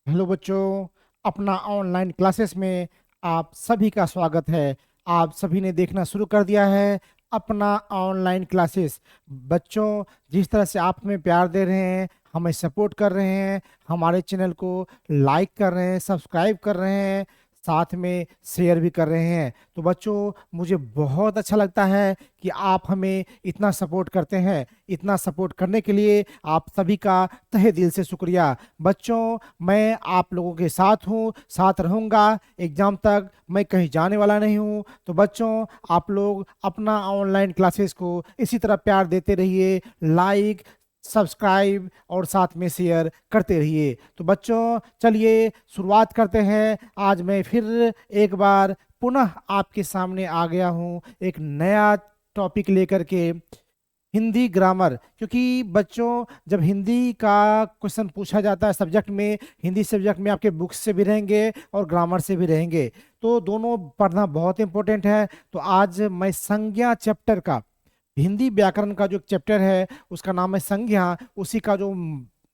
Hello बच्चों, अपना online classes में आप सभी का स्वागत है। आप सभी ने देखना शुरू कर दिया है अपना ऑनलाइन क्लासेस। बच्चों, जिस तरह से आप हमें प्यार दे रहे हैं, हमें सपोर्ट कर रहे हैं, हमारे चैनल को लाइक कर रहे हैं, सब्सक्राइब कर रहे हैं, साथ में शेयर भी कर रहे हैं, तो बच्चों मुझे बहुत अच्छा लगता है कि आप हमें इतना सपोर्ट करते हैं। इतना सपोर्ट करने के लिए आप सभी का तहे दिल से शुक्रिया। बच्चों, मैं आप लोगों के साथ हूँ, साथ रहूँगा एग्जाम तक। मैं कहीं जाने वाला नहीं हूँ। तो बच्चों, आप लोग अपना ऑनलाइन क्लासेस को इसी तरह प्यार देते रहिए, लाइक, सब्सक्राइब और साथ में शेयर करते रहिए। तो बच्चों, चलिए शुरुआत करते हैं। आज मैं फिर एक बार पुनः आपके सामने आ गया हूँ एक नया टॉपिक लेकर के, हिंदी ग्रामर। क्योंकि बच्चों, जब हिंदी का क्वेश्चन पूछा जाता है सब्जेक्ट में, हिंदी सब्जेक्ट में आपके बुक्स से भी रहेंगे और ग्रामर से भी रहेंगे, तो दोनों पढ़ना बहुत इंपॉर्टेंट है। तो आज मैं संज्ञा चैप्टर का, हिंदी व्याकरण का जो चैप्टर है उसका नाम है संज्ञा, उसी का जो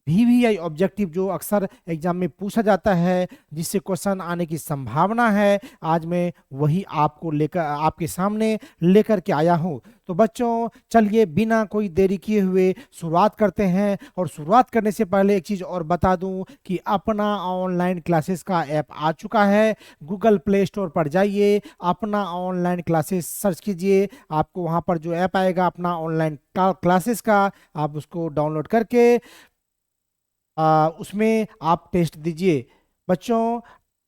VVI ऑब्जेक्टिव जो अक्सर एग्जाम में पूछा जाता है, जिससे क्वेश्चन आने की संभावना है, आज मैं वही आपको लेकर आपके सामने लेकर के आया हूँ। तो बच्चों, चलिए बिना कोई देरी किए हुए शुरुआत करते हैं। और शुरुआत करने से पहले एक चीज़ और बता दूं कि अपना ऑनलाइन क्लासेस का ऐप आ चुका है। गूगल प्ले स्टोर पर जाइए, अपना ऑनलाइन क्लासेस सर्च कीजिए, आपको वहाँ पर जो ऐप आएगा अपना ऑनलाइन क्लासेस का, आप उसको डाउनलोड करके उसमें आप टेस्ट दीजिए। बच्चों,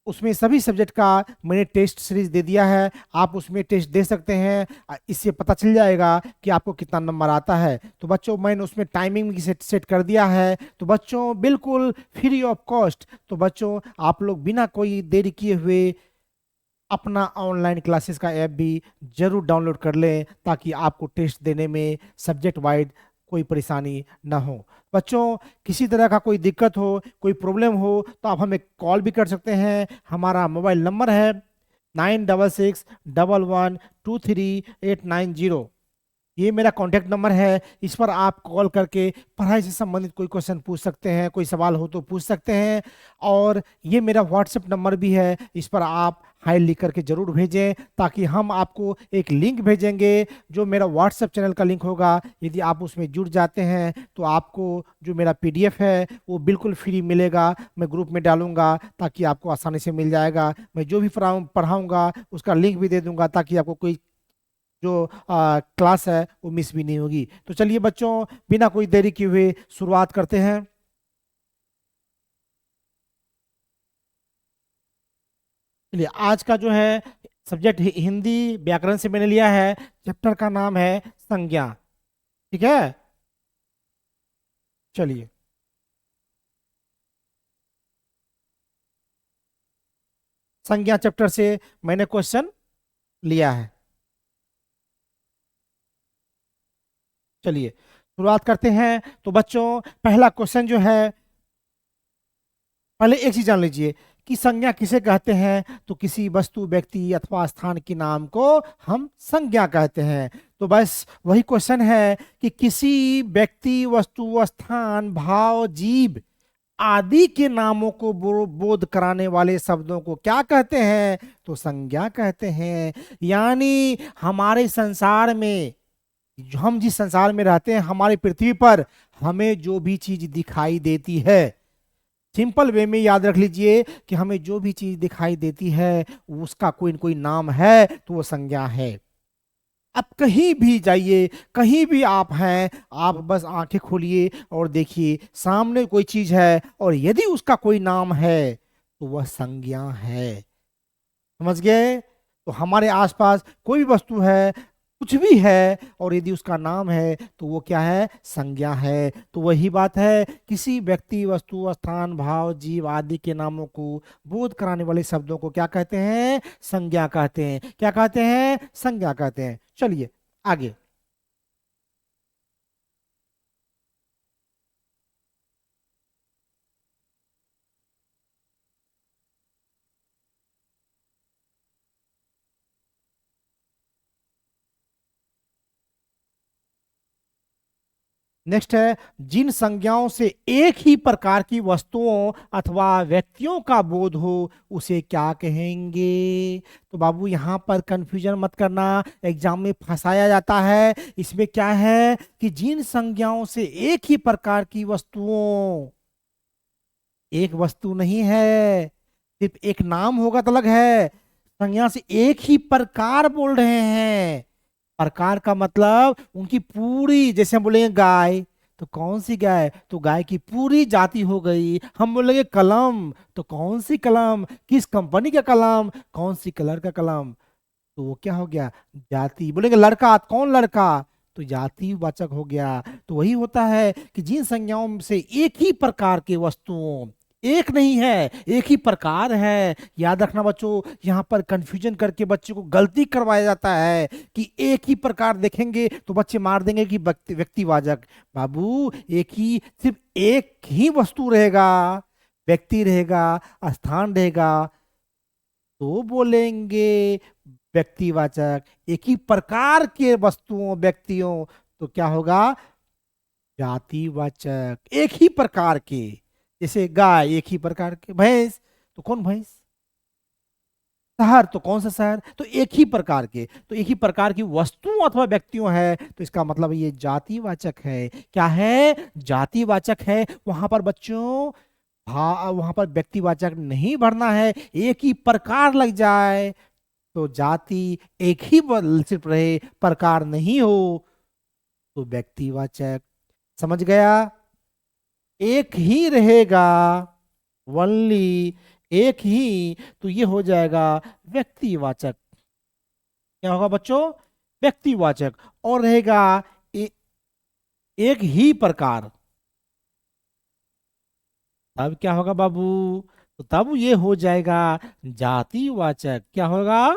उसमें सभी सब्जेक्ट का मैंने टेस्ट सीरीज दे दिया है, आप उसमें टेस्ट दे सकते हैं। इससे पता चल जाएगा कि आपको कितना नंबर आता है। तो बच्चों, मैंने उसमें टाइमिंग भी सेट सेट कर दिया है। तो बच्चों, बिल्कुल फ्री ऑफ कॉस्ट। तो बच्चों, आप लोग बिना कोई देरी किए हुए अपना ऑनलाइन क्लासेस का ऐप भी जरूर डाउनलोड कर लें, ताकि आपको टेस्ट देने में सब्जेक्ट वाइज कोई परेशानी ना हो। बच्चों, किसी तरह का कोई दिक्कत हो, कोई प्रॉब्लम हो, तो आप हमें कॉल भी कर सकते हैं। हमारा मोबाइल नंबर है 96611123 890। ये मेरा कॉन्टैक्ट नंबर है। इस पर आप कॉल करके पढ़ाई से संबंधित कोई क्वेश्चन पूछ सकते हैं, कोई सवाल हो तो पूछ सकते हैं। और ये मेरा व्हाट्सएप नंबर भी है, इस पर आप हाई लिख करके जरूर भेजें, ताकि हम आपको एक लिंक भेजेंगे, जो मेरा व्हाट्सएप चैनल का लिंक होगा। यदि आप उसमें जुड़ जाते हैं तो आपको जो मेरा PDF है वो बिल्कुल फ्री मिलेगा। मैं ग्रुप में डालूंगा ताकि आपको आसानी से मिल जाएगा। मैं जो भी पढ़ाऊंगा उसका लिंक भी दे दूंगा, ताकि आपको कोई जो क्लास है वो मिस भी नहीं होगी। तो चलिए बच्चों, बिना कोई देरी किए हुए शुरुआत करते हैं। चलिए, आज का जो है सब्जेक्ट हिंदी व्याकरण से मैंने लिया है, चैप्टर का नाम है संज्ञा। ठीक है, चलिए। संज्ञा चैप्टर से मैंने क्वेश्चन लिया है। चलिए शुरुआत करते हैं। तो बच्चों, पहला क्वेश्चन जो है, पहले एक चीज जान लीजिए कि संज्ञा किसे कहते हैं। तो किसी वस्तु, व्यक्ति अथवा स्थान के नाम को हम संज्ञा कहते हैं। तो बस वही क्वेश्चन है कि किसी व्यक्ति, वस्तु, स्थान, भाव, जीव आदि के नामों को बोध कराने वाले शब्दों को क्या कहते हैं? तो संज्ञा कहते हैं। यानी हमारे संसार में, हम जिस संसार में रहते हैं, हमारी पृथ्वी पर हमें जो भी चीज दिखाई देती है, सिंपल वे में याद रख लीजिए कि हमें जो भी चीज दिखाई देती है उसका कोई न कोई नाम है, तो वो संज्ञा है। अब कहीं भी जाइए, कहीं भी आप हैं, आप बस आंखें खोलिए और देखिए सामने कोई चीज है, और यदि उसका कोई नाम है तो वह संज्ञा है। समझ गए? तो हमारे आसपास कोई भी वस्तु है, कुछ भी है, और यदि उसका नाम है तो वो क्या है? संज्ञा है। तो वही बात है, किसी व्यक्ति, वस्तु, स्थान, भाव, जीव आदि के नामों को बोध कराने वाले शब्दों को क्या कहते हैं? संज्ञा कहते हैं। क्या कहते हैं? संज्ञा कहते हैं। चलिए आगे। नेक्स्ट है, जिन संज्ञाओं से एक ही प्रकार की वस्तुओं अथवा व्यक्तियों का बोध हो उसे क्या कहेंगे। तो बाबू यहाँ पर कंफ्यूजन मत करना, एग्जाम में फंसाया जाता है। इसमें क्या है कि जिन संज्ञाओं से एक ही प्रकार की वस्तुओं, एक वस्तु नहीं है, सिर्फ एक नाम होगा तो अलग है। संज्ञा से एक ही प्रकार बोल रहे हैं। प्रकार का मतलब उनकी पूरी, जैसे हम बोलेंगे गाय, तो कौन सी गाय, तो गाय की पूरी जाति हो गई। हम बोलेंगे कलम, तो कौन सी कलम, किस कंपनी का कलम, कौन सी कलर का कलम, तो वो क्या हो गया, जाति। बोलेंगे लड़का, कौन लड़का, तो जाति वाचक हो गया। तो वही होता है कि जिन संज्ञाओं से एक ही प्रकार की वस्तुओं, एक नहीं है, एक ही प्रकार है। याद रखना बच्चों, यहाँ पर कंफ्यूजन करके बच्चों को गलती करवाया जाता है कि एक ही प्रकार देखेंगे तो बच्चे मार देंगे कि व्यक्तिवाचक। बाबू एक ही, सिर्फ एक ही वस्तु रहेगा, व्यक्ति रहेगा, स्थान रहेगा, तो बोलेंगे व्यक्तिवाचक। एक ही प्रकार के वस्तुओं व्यक्तियों, तो क्या होगा, जातिवाचक। एक ही प्रकार के, जैसे गाय एक ही प्रकार के, भैंस तो कौन भैंस, शहर तो कौन सा शहर, तो एक ही प्रकार के। तो एक ही प्रकार की वस्तुओं अथवा व्यक्तियों है, तो इसका मतलब ये जातिवाचक है। क्या है, जातिवाचक है। वहां पर बच्चों, हाँ वहां पर व्यक्तिवाचक नहीं भरना है, एक ही प्रकार लग जाए तो जाति, एक ही सिर्फ रहे, प्रकार नहीं हो तो व्यक्तिवाचक। समझ गया, एक ही रहेगा, वनली एक ही, तो ये हो जाएगा व्यक्तिवाचक। क्या होगा बच्चों, व्यक्तिवाचक। और रहेगा एक ही प्रकार, तब क्या होगा बाबू, तो तब ये हो जाएगा जातिवाचक। क्या होगा,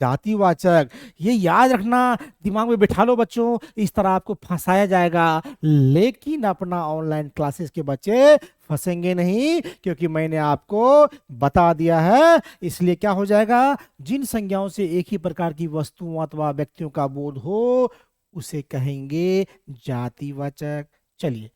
जातिवाचक। ये याद रखना, दिमाग में बिठा लो बच्चों, इस तरह आपको फंसाया जाएगा। लेकिन अपना ऑनलाइन क्लासेस के बच्चे फंसेंगे नहीं, क्योंकि मैंने आपको बता दिया है। इसलिए क्या हो जाएगा, जिन संज्ञाओं से एक ही प्रकार की वस्तुओं अथवा व्यक्तियों का बोध हो उसे कहेंगे जातिवाचक। चलिए,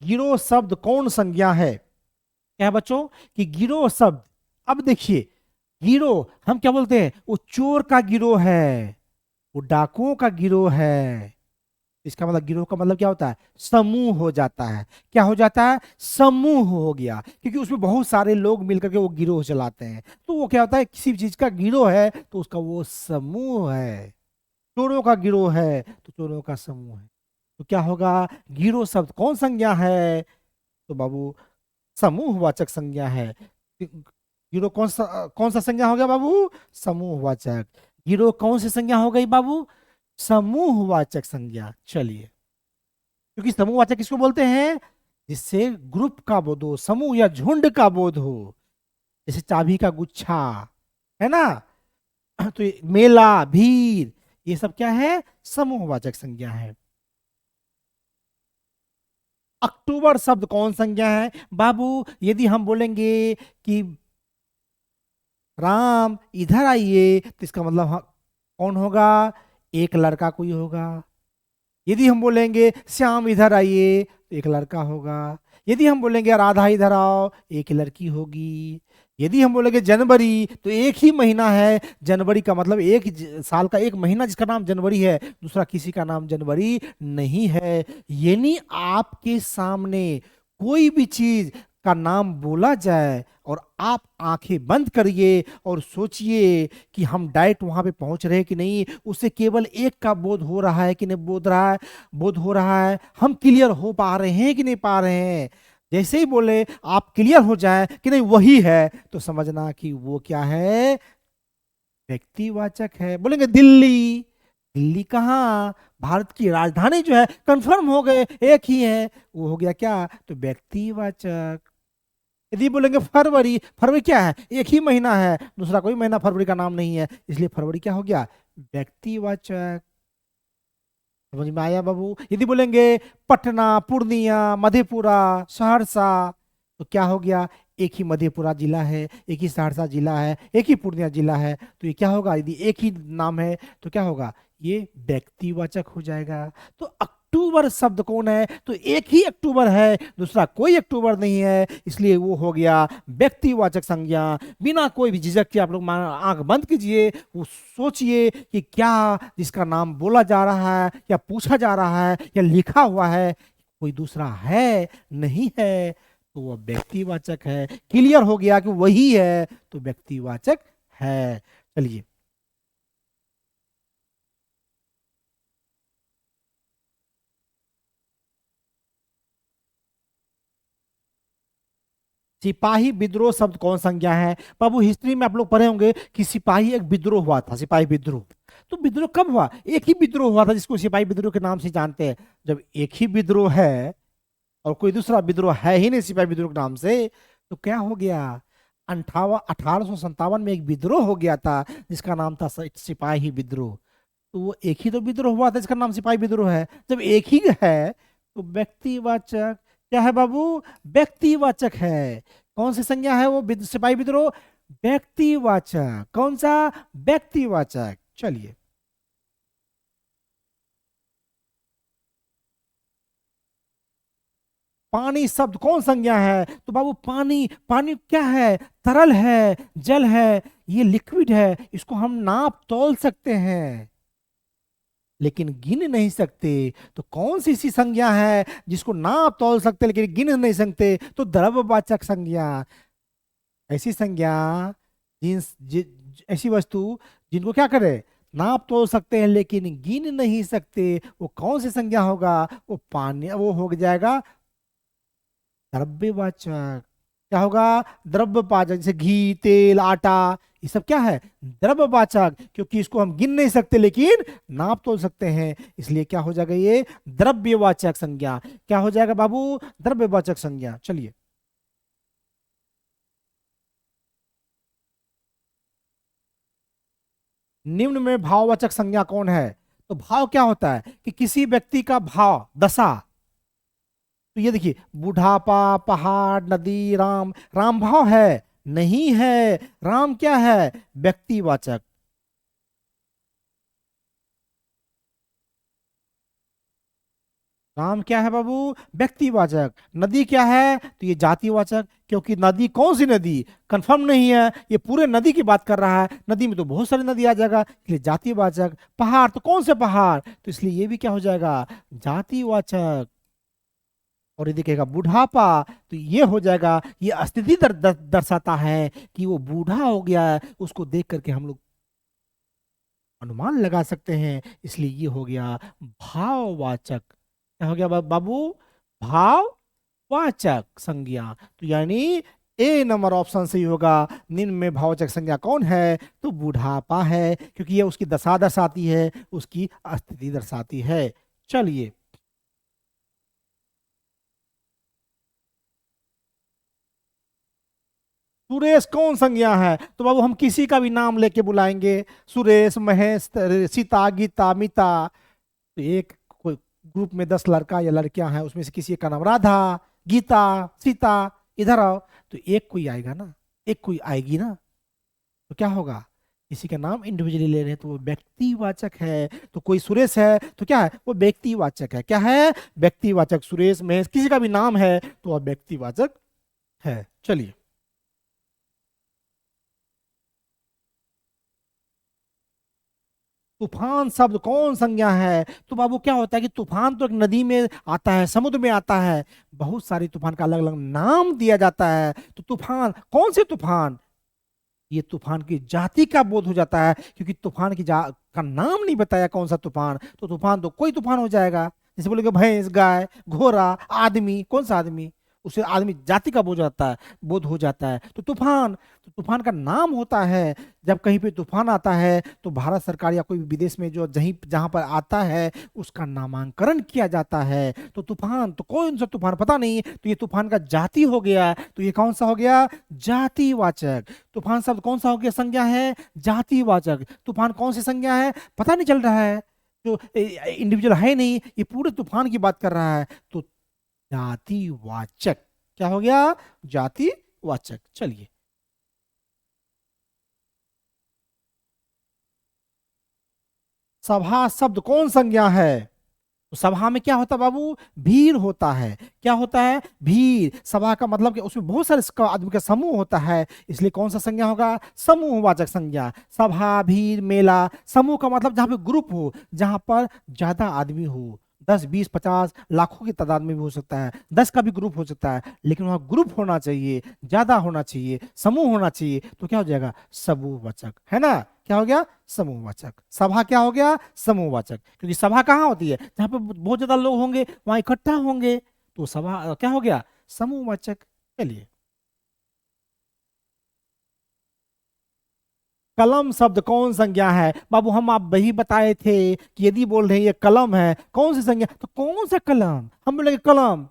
गिरोह शब्द कौन संज्ञा है। क्या है बच्चों, कि गिरोह शब्द, अब देखिए, गिरोह हम क्या बोलते हैं, वो चोर का गिरोह है, वो डाकुओं का गिरोह है। इसका मतलब गिरोह का मतलब क्या होता है, समूह हो जाता है। क्या हो जाता है, समूह हो गया, क्योंकि उसमें बहुत सारे लोग मिलकर के वो गिरोह चलाते हैं। तो वो क्या होता है, किसी चीज का गिरोह है तो उसका वो समूह है। चोरों का गिरोह है तो चोरों का समूह है। तो क्या होगा, गिरोह शब्द कौन संज्ञा है, तो बाबू समूहवाचक संज्ञा है। गिरोह कौन सा संज्ञा हो गया बाबू, समूहवाचक। गिरोह कौन सी संज्ञा हो गई बाबू, समूहवाचक संज्ञा। चलिए, क्योंकि समूहवाचक किसको बोलते हैं, जिससे ग्रुप का बोध हो, समूह या झुंड का बोध हो। जैसे चाबी का गुच्छा, है ना, तो ये मेला, भीड़, ये सब क्या है, समूहवाचक संज्ञा है। अक्टूबर शब्द कौन संज्ञा है बाबू, यदि हम बोलेंगे कि राम इधर आइए, तो इसका मतलब कौन होगा, एक लड़का कोई होगा। यदि हम बोलेंगे श्याम इधर आइए, तो एक लड़का होगा। यदि हम बोलेंगे राधा इधर आओ, एक लड़की होगी। यदि हम बोलेंगे जनवरी, तो एक ही महीना है, जनवरी का मतलब एक साल का एक महीना जिसका नाम जनवरी है, दूसरा किसी का नाम जनवरी नहीं है। यानी आपके सामने कोई भी चीज का नाम बोला जाए और आप आंखें बंद करिए और सोचिए कि हम डायरेक्ट वहां पे पहुंच रहे हैं कि नहीं, उससे केवल एक का बोध हो रहा है कि नहीं, बोध हो रहा है, हम क्लियर हो पा रहे हैं कि नहीं पा रहे हैं। जैसे ही बोले आप क्लियर हो जाए कि नहीं वही है, तो समझना कि वो क्या है, व्यक्तिवाचक है। बोलेंगे दिल्ली, दिल्ली कहाँ, भारत की राजधानी जो है, कंफर्म हो गए एक ही है, वो हो गया क्या, तो व्यक्तिवाचक। यदि बोलेंगे फरवरी, फरवरी क्या है, एक ही महीना है, दूसरा कोई महीना फरवरी का नाम नहीं है, इसलिए फरवरी क्या हो गया, व्यक्तिवाचक। समझ में आया बाबू। यदि बोलेंगे पटना, पूर्णिया, मधेपुरा, सहरसा, तो क्या हो गया, एक ही मधेपुरा जिला है, एक ही सहरसा जिला है, एक ही पूर्णिया जिला है, तो ये क्या होगा, यदि एक ही नाम है तो क्या होगा, ये व्यक्तिवाचक हो जाएगा। तो अक्टूबर शब्द कौन है, तो एक ही अक्टूबर है, दूसरा कोई अक्टूबर नहीं है, इसलिए वो हो गया व्यक्तिवाचक संज्ञा। बिना कोई भी झिझक के आप लोग आंख बंद कीजिए, वो सोचिए कि क्या जिसका नाम बोला जा रहा है या पूछा जा रहा है या लिखा हुआ है, कोई दूसरा है, नहीं है, तो वह व्यक्तिवाचक है। क्लियर हो गया कि वही है तो व्यक्तिवाचक है। चलिए, सिपाही विद्रोह शब्द कौन संज्ञा है। बाबू हिस्ट्री में आप लोग पढ़े होंगे कि सिपाही एक विद्रोह हुआ था, सिपाही विद्रोह। तो विद्रोह कब हुआ, एक ही विद्रोह हुआ था जिसको सिपाही विद्रोह के नाम से जानते हैं। जब एक ही विद्रोह है और कोई दूसरा विद्रोह है ही नहीं सिपाही विद्रोह के नाम से, तो क्या हो गया, 1857 में एक विद्रोह हो गया था जिसका नाम था सिपाही विद्रोह। तो वो एक ही तो विद्रोह हुआ था जिसका नाम सिपाही विद्रोह है। जब एक ही है तो व्यक्तिवाचक क्या है बाबू, व्यक्तिवाचक है। कौन सी संज्ञा है वो, सिपाही विद्रोह, व्यक्तिवाचक। कौन सा, व्यक्तिवाचक। चलिए, पानी शब्द कौन संज्ञा है, तो बाबू पानी, पानी क्या है, तरल है, जल है, ये लिक्विड है, इसको हम नाप तौल सकते हैं लेकिन गिन नहीं सकते। तो कौन सी ऐसी संज्ञा है जिसको नाप तौल सकते लेकिन गिन नहीं सकते, तो द्रव्यवाचक संज्ञा। ऐसी संज्ञा ऐसी वस्तु जिनको क्या करे, नाप तोल सकते हैं लेकिन गिन नहीं सकते, वो कौन सी संज्ञा होगा, वो पानी, वो हो जाएगा द्रव्यवाचक। क्या होगा, द्रव्यवाचक। जैसे घी, तेल, आटा, ये सब क्या है, द्रव्यवाचक, क्योंकि इसको हम गिन नहीं सकते लेकिन नाप तोल सकते हैं, इसलिए क्या हो जाएगा, ये द्रव्यवाचक संज्ञा। क्या हो जाएगा बाबू, द्रव्यवाचक संज्ञा। चलिए, निम्न में भाववाचक संज्ञा कौन है। तो भाव क्या होता है कि किसी व्यक्ति का भाव, दशा। तो ये देखिए, बुढ़ापा, पहाड़, नदी, राम, राम भाव है, नहीं है। राम क्या है, व्यक्तिवाचक। राम क्या है बाबू, व्यक्तिवाचक। नदी क्या है, तो ये जातिवाचक, क्योंकि नदी, कौन सी नदी, कंफर्म नहीं है, ये पूरे नदी की बात कर रहा है, नदी में तो बहुत सारी नदी आ जाएगा, इसलिए जातिवाचक। पहाड़, तो कौन से पहाड़, तो इसलिए ये भी क्या हो जाएगा, जातिवाचक। और ये दिखेगा बुढ़ापा, तो ये हो जाएगा, ये स्थिति दर्शाता है कि वो बूढ़ा हो गया है, उसको देख करके हम लोग अनुमान लगा सकते हैं, इसलिए ये हो गया भाववाचक। क्या हो गया बाबू, भाववाचक संज्ञा। तो यानी ए नंबर ऑप्शन सही होगा। निम्न में भाववाचक संज्ञा कौन है, तो बुढ़ापा है, क्योंकि ये उसकी दशा दर्शाती है, उसकी स्थिति दर्शाती है। चलिए, सुरेश कौन संज्ञा है, तो बाबू हम किसी का भी नाम लेके बुलाएंगे, सुरेश, महेश, सीता, गीता, मीता। तो एक कोई ग्रुप में 10 लड़का या लड़कियां हैं, उसमें से किसी एक का नाम राधा, गीता, सीता, इधर आओ, तो एक कोई आएगा ना, एक कोई आएगी ना, तो क्या होगा, किसी का नाम इंडिविजुअली ले रहे हैं तो वो व्यक्तिवाचक है। तो कोई सुरेश है तो क्या है, वो व्यक्तिवाचक है। क्या है, व्यक्तिवाचक। सुरेश, महेश, किसी का भी नाम है तो वह व्यक्तिवाचक है। चलिए, तूफान शब्द कौन संज्ञा है, तो बाबू क्या होता है कि तूफान तो एक नदी में आता है, समुद्र में आता है, बहुत सारी तूफान का अलग अलग नाम दिया जाता है। तो तूफान, कौन से तूफान, ये तूफान की जाति का बोध हो जाता है, क्योंकि तूफान की का नाम नहीं बताया कौन सा तूफान, तो तूफान तो कोई तूफान हो जाएगा। जैसे बोलेगे भैंस, गाय, घोड़ा, आदमी, कौन सा आदमी, उसे आदमी जाति का बोझ जाता है, बोध हो जाता है। तो तूफान, तो तूफान का नाम होता है। जब कहीं पे तूफान आता है तो भारत सरकार या कोई भी विदेश में जो जहीं जहां पर आता है उसका नामांकन किया जाता है। तो तूफान, तो कौन सा तूफान पता नहीं, तो ये तूफान का जाति हो गया, तो ये कौन सा हो गया, जातिवाचक। तूफान शब्द कौन सा हो गया, संज्ञा है, जातिवाचक। तूफान कौन सी संज्ञा है, पता नहीं चल रहा है, जो इंडिविजुअल है नहीं, ये पूरे तूफान की बात कर रहा है, तो जातिवाचक। क्या हो गया? जातिवाचक। चलिए, सभा शब्द कौन संज्ञा है? तो सभा में क्या होता है बाबू? भीड़ होता है। क्या होता है? भीड़। सभा का मतलब कि उसमें बहुत सारे आदमी का समूह होता है, इसलिए कौन सा संज्ञा होगा? समूहवाचक संज्ञा। सभा, भीड़, मेला। समूह का मतलब जहाँ पे ग्रुप हो, जहां पर ज्यादा आदमी हो, 10, 20, 50, लाखों की तादाद में भी हो सकता है, 10 का भी ग्रुप हो सकता है, लेकिन वहां ग्रुप होना चाहिए, ज्यादा होना चाहिए, समूह होना चाहिए, तो क्या हो जाएगा? समूहवाचक, है ना? क्या हो गया? समूहवाचक। सभा क्या हो गया? समूहवाचक। क्योंकि सभा कहाँ होती है? जहां पे बहुत ज्यादा लोग होंगे, वहां इकट्ठा होंगे, तो सभा क्या हो गया? समूहवाचक। चलिए, कलम शब्द कौन संज्ञा है बाबू? हम आप वही बताए थे कि यदि बोल रहे हैं ये कलम है, कौन सी संज्ञा? तो कौन सा कलम? हम बोलेंगे कलम।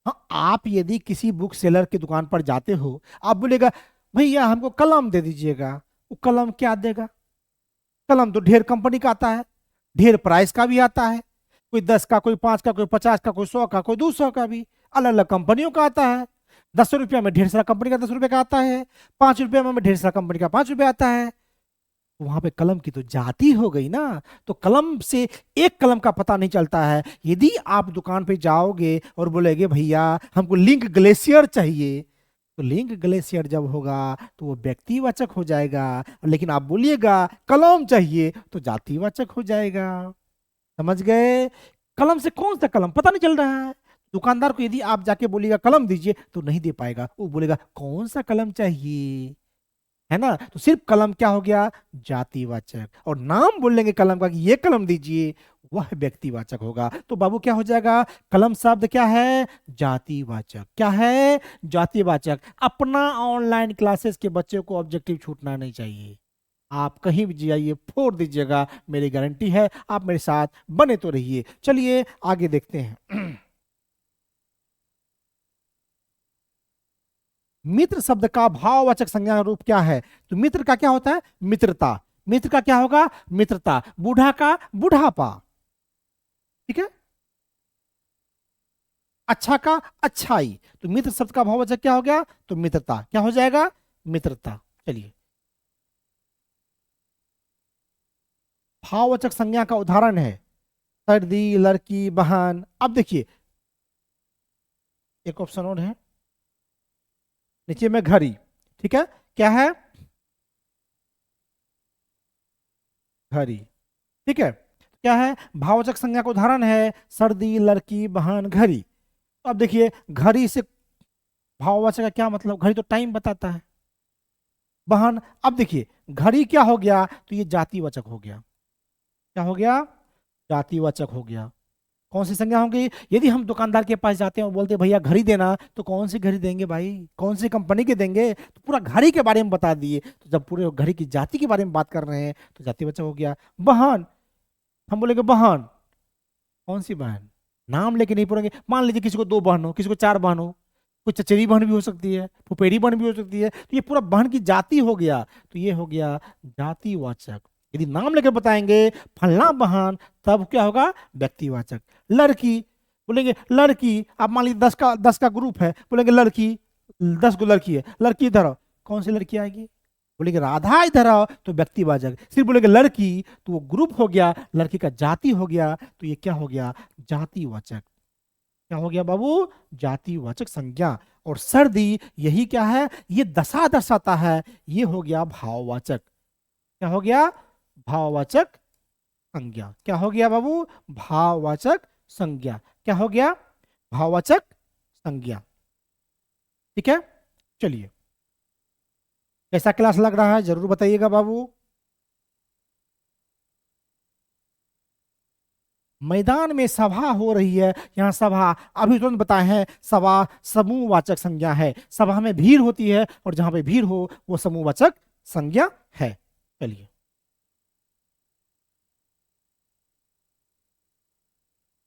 हाँ, आप यदि किसी बुक सेलर की दुकान पर जाते हो, आप बोलेगा भैया हमको कलम दे दीजिएगा, वो कलम क्या देगा? कलम तो ढेर कंपनी का आता है, ढेर प्राइस का भी आता है, कोई 10 का, कोई 5 का, कोई 50 का, कोई 100 का, कोई 200 का भी, अलग अलग कंपनियों का आता है। 10 रुपया में ढेर सारा कंपनी का 10 रुपए का आता है, 5 रुपया में ढेर सारा कंपनी का 5 रुपये आता है। वहां पे कलम की तो जाति हो गई ना। तो कलम से एक कलम का पता नहीं चलता है। यदि आप दुकान पे जाओगे और बोलेगे भैया हमको लिंक ग्लेशियर चाहिए, तो लिंक ग्लेशियर जब होगा तो वो व्यक्तिवाचक हो जाएगा, लेकिन आप बोलिएगा कलम चाहिए तो जातिवाचक हो जाएगा। समझ गए? कलम से कौन सा कलम पता नहीं चल रहा है। दुकानदार को यदि आप जाके बोलिएगा कलम दीजिए तो नहीं दे पाएगा, वो बोलेगा कौन सा कलम चाहिए, है ना? तो सिर्फ कलम क्या हो गया? जातिवाचक। और नाम बोल लेंगे कलम का कि ये कलम दीजिए, वह व्यक्तिवाचक होगा। तो बाबू क्या हो जाएगा? कलम शब्द क्या है? जातिवाचक। क्या है? जातिवाचक। अपना ऑनलाइन क्लासेस के बच्चे को ऑब्जेक्टिव छूटना नहीं चाहिए। आप कहीं भी जाइए फोड़ दीजिएगा, मेरी गारंटी है। आप मेरे साथ बने तो रहिए। चलिए आगे देखते हैं। मित्र शब्द का भाववाचक संज्ञा रूप क्या है? तो मित्र का क्या होता है? मित्रता। मित्र का क्या होगा? मित्रता। बूढ़ा का बुढ़ापा। ठीक है? अच्छा का अच्छाई। तो मित्र शब्द का भाववाचक क्या हो गया? तो मित्रता। क्या हो जाएगा? मित्रता। चलिए, भाववाचक संज्ञा का उदाहरण है सर्दी, लड़की, बहन। अब देखिए, एक ऑप्शन और है नीचे में, घड़ी। ठीक है? क्या है? घड़ी। ठीक है? क्या है? भाववाचक संज्ञा का उदाहरण है सर्दी, लड़की, बहन, घड़ी। तो अब देखिए, घड़ी से भाववाचक का क्या मतलब? घड़ी तो टाइम बताता है। बहन, अब देखिए घड़ी क्या हो गया? तो ये जातिवाचक हो गया। क्या हो गया? जातिवाचक हो गया। कौन सी संज्ञा होगी? यदि हम दुकानदार के पास जाते हैं और बोलते हैं भैया घड़ी देना, तो कौन सी घड़ी देंगे भाई? कौन सी कंपनी के देंगे? तो पूरा घड़ी के बारे में बता दिए। तो जब पूरे घड़ी की जाति के बारे में बात कर रहे हैं तो जातिवाचक हो गया। बहन, हम बोलेंगे बहन, कौन सी बहन? नाम लेके नहीं पढ़ेंगे। मान लीजिए किसी को 2 बहन हो, किसी को 4 बहन हो, कोई चचेरी बहन भी हो सकती है, फुफेरी बहन भी हो सकती है, तो ये पूरा बहन की जाति हो गया। तो ये हो गया जातिवाचक। यदि नाम लेकर बताएंगे फलना बहन, तब क्या होगा? व्यक्तिवाचक। लड़की, बोलेंगे लड़की, आप मान लीजिए 10 का ग्रुप है, बोलेंगे लड़की, 10 गो लड़की है, लड़की इधर आओ, कौन सी लड़की आएगी? बोलेंगे राधा इधर आओ, तो व्यक्तिवाचक। सिर्फ बोलेंगे लड़की तो वो ग्रुप हो गया, लड़की का जाति हो गया, तो ये क्या हो गया? जातिवाचक। क्या हो गया बाबू? जातिवाचक संज्ञा। और सर्दी, यही क्या है? ये दशा दर्शाता है, ये हो गया भाववाचक। क्या हो गया? भाववाचक संज्ञा। क्या हो गया बाबू? भाववाचक संज्ञा। क्या हो गया? भाववाचक संज्ञा। ठीक है? चलिए, कैसा क्लास लग रहा है जरूर बताइएगा बाबू। मैदान में सभा हो रही है, यहाँ सभा अभी तुरंत बताए हैं, सभा समूहवाचक संज्ञा है। सभा में भीड़ होती है और जहां पे भीड़ हो वो समूहवाचक संज्ञा है। चलिए,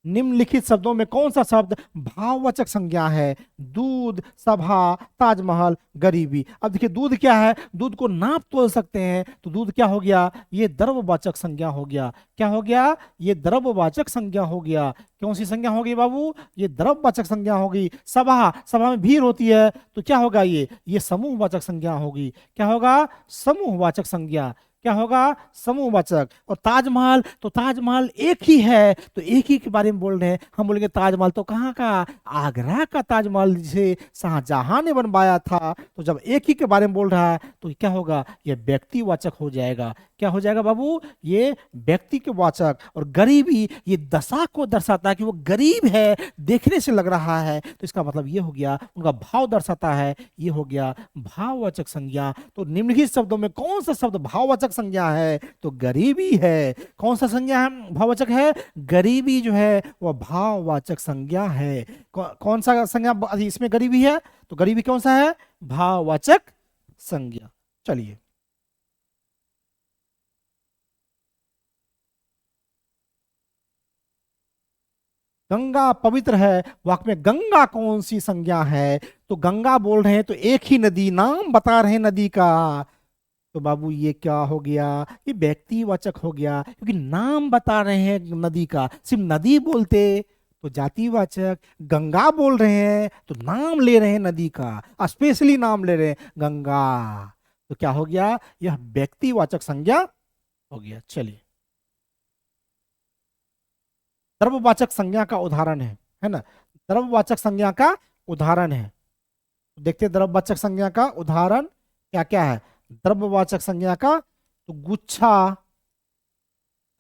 निम्नलिखित शब्दों में कौन सा शब्द भाववाचक संज्ञा है? दूध, सभा, ताजमहल, गरीबी। अब देखिए दूध क्या है, दूध को नाप तोल सकते हैं, तो दूध क्या हो गया, ये द्रव्यवाचक संज्ञा हो गया। क्या हो गया, ये द्रव्यवाचक संज्ञा हो गया। कौन सी संज्ञा होगी बाबू, ये द्रव्यवाचक संज्ञा होगी। सभा, सभा में भीड़ होती है, तो क्या होगा, ये समूहवाचक संज्ञा होगी। क्या होगा, समूहवाचक संज्ञा। क्या होगा, समूहवाचक। और ताजमहल, तो ताजमहल एक ही है, तो एक ही के बारे में बोल रहे हैं, हम बोलेंगे ताजमहल तो कहाँ का, आगरा का ताजमहल जिसे शाहजहां ने बनवाया था। तो जब एक ही के बारे में बोल रहा है तो क्या होगा, ये व्यक्तिवाचक हो जाएगा। क्या हो जाएगा बाबू, ये व्यक्ति के वाचक। और गरीबी, ये दशा को दर्शाता है कि वो गरीब है, देखने से लग रहा है, तो इसका मतलब ये हो गया, उनका भाव दर्शाता है, ये हो गया भाववाचक संज्ञा। तो निम्नलिखित शब्दों में कौन सा शब्द भाववाचक संज्ञा है, तो गरीबी है। कौन सा संज्ञा है, भाववाचक है, गरीबी जो है वह भाववाचक संज्ञा है। कौन सा संज्ञा इसमें गरीबी है, तो गरीबी कौन सा है, भाववाचक संज्ञा। चलिए, गंगा पवित्र है, वाक्य में गंगा कौन सी संज्ञा है, तो गंगा बोल रहे हैं तो एक ही नदी, नाम बता रहे हैं नदी का, तो बाबू ये क्या हो गया, ये व्यक्तिवाचक हो गया, क्योंकि नाम बता रहे हैं नदी का। सिर्फ नदी बोलते तो जातिवाचक, गंगा बोल रहे हैं तो नाम ले रहे हैं नदी का, स्पेशली नाम ले रहे हैं गंगा, तो क्या हो गया, यह व्यक्तिवाचक संज्ञा हो गया। चलिए, द्रव्यवाचक संज्ञा का उदाहरण है ना, द्रव्यवाचक संज्ञा का उदाहरण है। देखते हैं द्रव्यवाचक संज्ञा का उदाहरण क्या क्या है। द्रव्यवाचक संज्ञा का, तो गुच्छा,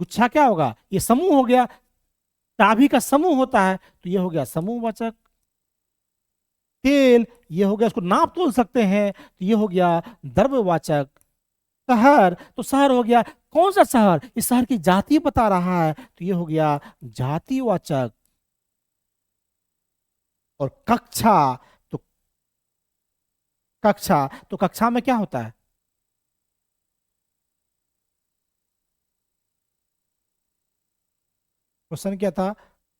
गुच्छा क्या होगा, ये समूह हो गया, चाबी का समूह होता है, तो ये हो गया समूहवाचक। तेल, ये हो गया, इसको नाप तोल सकते हैं, तो ये हो गया द्रव्यवाचक। शहर, तो शहर हो गया, कौन सा शहर, इस शहर की जाति बता रहा है, तो ये हो गया जातिवाचक। और कक्षा, तो कक्षा, तो कक्षा में क्या होता है, क्वेश्चन क्या था,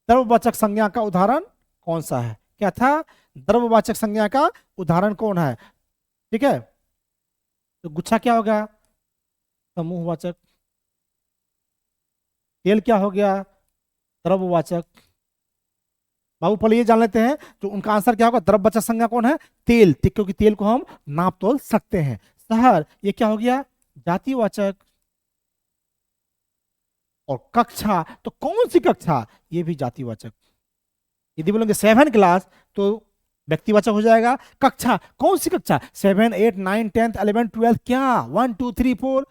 द्रव्यवाचक संज्ञा का उदाहरण कौन सा है, क्या था, द्रव्यवाचक संज्ञा का उदाहरण कौन है। ठीक है, तो गुच्छा क्या होगा, समूहवाचक। तेल क्या हो गया, द्रव्यवाचक। बाबू पहले ये जान लेते हैं, तो उनका आंसर क्या होगा, द्रव्यवाचक संज्ञा कौन है, तेल, क्योंकि तेल को हम नाप तोल सकते हैं। शहर, ये क्या हो गया, जातिवाचक। और कक्षा, तो कौन सी कक्षा, ये भी जातिवाचक। यदि बोलेंगे 7 क्लास, तो व्यक्तिवाचक हो जाएगा। कक्षा, कौन सी कक्षा, 7, 8, 9, 10, 11, 12, क्या 1, 2, 3, 4,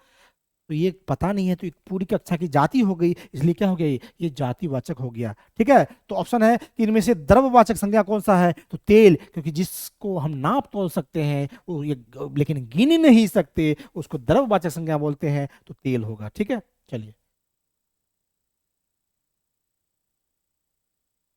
तो ये पता नहीं है, तो एक पूरी कक्षा की जाति हो गई, इसलिए क्या हो गया, ये जातिवाचक हो गया। ठीक है, तो ऑप्शन है कि इनमें से द्रव्यवाचक संज्ञा कौन सा है, तो तेल, क्योंकि जिसको हम नाप तोल सकते हैं वो ये, लेकिन गिन नहीं सकते, उसको द्रव्यवाचक संज्ञा बोलते हैं, तो तेल होगा। ठीक है, चलिए,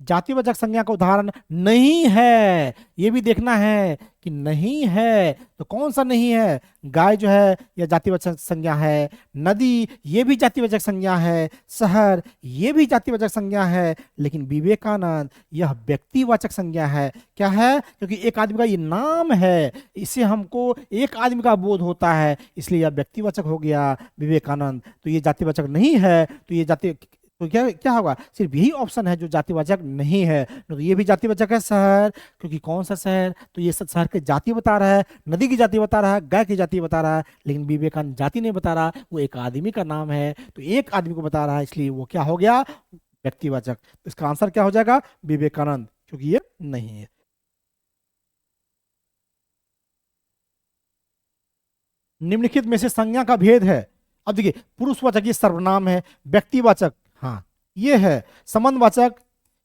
जातिवाचक संज्ञा का उदाहरण नहीं है, ये भी देखना है कि नहीं है, तो कौन सा नहीं है, गाय जो है यह जातिवाचक संज्ञा है, नदी ये भी जातिवाचक संज्ञा है, शहर ये भी जातिवाचक संज्ञा है, लेकिन विवेकानंद यह व्यक्तिवाचक संज्ञा है। क्या है, क्योंकि एक आदमी का ये नाम है, इससे हमको एक आदमी का बोध होता है, इसलिए यह व्यक्तिवाचक हो गया विवेकानंद। तो ये जातिवाचक नहीं है, तो ये जाति, तो क्या क्या होगा, सिर्फ यही ऑप्शन है जो जातिवाचक नहीं है। तो ये भी जातिवाचक है, शहर, क्योंकि कौन सा शहर, तो ये शहर की जाति बता रहा है, नदी की जाति बता रहा है, गाय की जाति बता रहा है, लेकिन विवेकानंद जाति नहीं बता रहा, वो एक आदमी का नाम है, तो एक आदमी को बता रहा है, इसलिए वो क्या हो गया, व्यक्तिवाचक। तो इसका आंसर क्या हो जाएगा, विवेकानंद, क्योंकि ये नहीं है। निम्नलिखित में से संज्ञा का भेद है। अब देखिए, पुरुषवाचक ये सर्वनाम है, व्यक्तिवाचक हाँ ये है, संबंधवाचक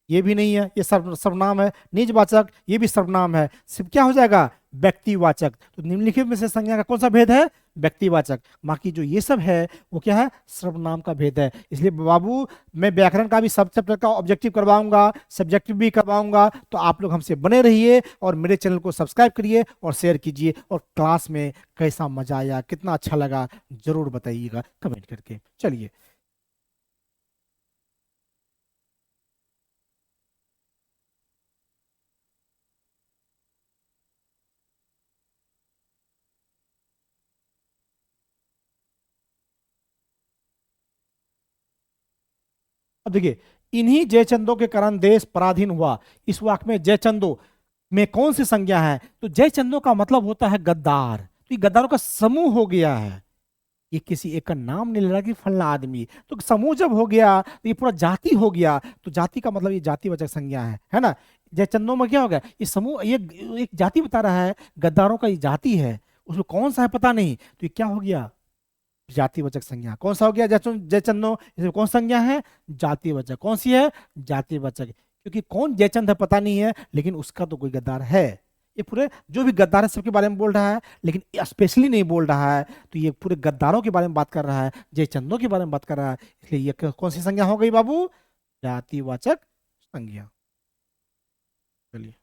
ये भी नहीं है, ये सर्वनाम है, निजवाचक ये भी सर्वनाम है, सिर्फ क्या हो जाएगा, व्यक्तिवाचक। तो निम्नलिखित में से संज्ञा का कौन सा भेद है, व्यक्तिवाचक। बाकी जो ये सब है वो क्या है, सर्वनाम का भेद है। इसलिए बाबू मैं व्याकरण का भी सब चैप्टर का ऑब्जेक्टिव करवाऊंगा, सब्जेक्टिव भी करवाऊंगा, तो आप लोग हमसे बने रहिए और मेरे चैनल को सब्सक्राइब करिए और शेयर कीजिए। और क्लास में कैसा मजा आया, कितना अच्छा लगा, जरूर बताइएगा कमेंट करके। चलिए। अब देखिए, इन्हीं जयचंदों के कारण देश पराधीन हुआ। इस वाक्य में जयचंदो में कौन सी संज्ञा है? तो जयचंदो का मतलब होता है गद्दार। तो ये गद्दारों का समूह हो गया है। ये किसी एक का नाम नहीं ले रहा कि फलना आदमी। तो समूह जब हो गया तो ये पूरा जाति हो गया। तो जाति का मतलब ये जातिवाचक संज्ञा है ना। जयचंदो में क्या हो गया? ये समूह, ये एक जाति बता रहा है, गद्दारों का ये जाति है। उसमें कौन सा है पता नहीं, तो ये क्या हो गया? जातिवाचक संज्ञा। कौन सा हो गया जयचंदो? इसमें कौन संज्ञा है? जातिवाचक। कौन सी है? जातिवाचक। क्योंकि कौन जयचंद है पता नहीं है, लेकिन उसका तो कोई गद्दार है। ये पूरे जो भी गद्दार है सबके बारे में बोल रहा है, लेकिन स्पेशली नहीं बोल रहा है। तो ये पूरे गद्दारों के बारे में बात कर रहा है, जयचंदों के बारे में बात कर रहा है। इसलिए ये कौन सी संज्ञा हो गई बाबू? जातिवाचक संज्ञा। चलिए,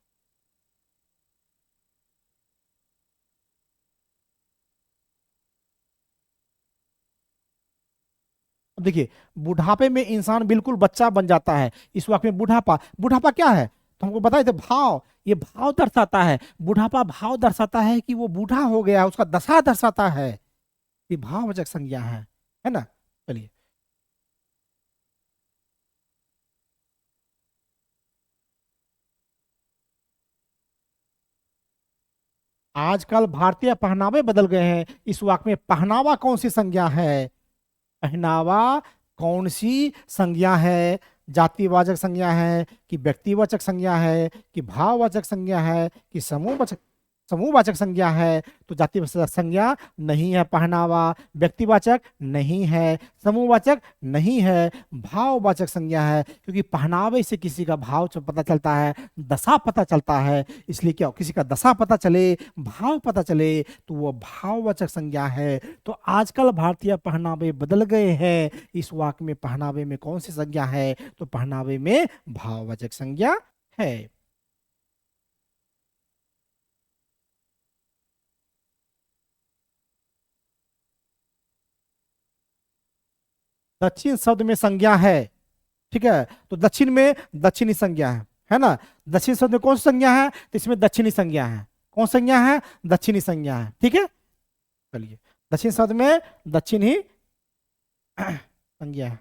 अब देखिए, बुढ़ापे में इंसान बिल्कुल बच्चा बन जाता है। इस वक्त में बुढ़ापा, बुढ़ापा क्या है? तो हमको बताए थे भाव। ये भाव दर्शाता है, बुढ़ापा भाव दर्शाता है कि वो बूढ़ा हो गया है, उसका दशा दर्शाता है। ये भाववाचक संज्ञा है ना। चलिए, आजकल भारतीय पहनावे बदल गए हैं। इस वाक्य में पहनावा कौन सी संज्ञा है? पहनावा कौन सी संज्ञा है? जातिवाचक संज्ञा है कि व्यक्तिवाचक संज्ञा है कि भाववाचक संज्ञा है कि समूहवाचक संज्ञा है? तो जातिवाचक संज्ञा नहीं है पहनावा, व्यक्तिवाचक नहीं है, समूहवाचक नहीं है, भाववाचक संज्ञा है। क्योंकि पहनावे से किसी का भाव पता चलता है, दशा पता चलता है। इसलिए क्या, किसी का दशा पता चले, भाव पता चले, तो वो भाववाचक संज्ञा है। तो आजकल भारतीय पहनावे बदल गए हैं। इस वाक्य में पहनावे में कौन सी संज्ञा है? तो पहनावे में भाववाचक संज्ञा है। दक्षिण शब्द में संज्ञा है, ठीक है। तो दक्षिण में दक्षिणी संज्ञा है ना। दक्षिण शब्द में कौन सी संज्ञा है? तो इसमें दक्षिणी संज्ञा है। कौन संज्ञा है? दक्षिणी संज्ञा है, ठीक है। चलिए, दक्षिण शब्द में दक्षिणी संज्ञा है।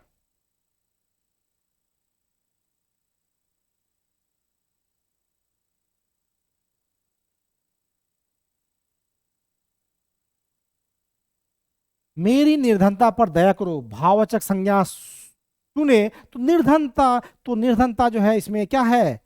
मेरी निर्धनता पर दया करो, भाववाचक संज्ञा सुने तो निर्धनता, तो निर्धनता जो है इसमें क्या है?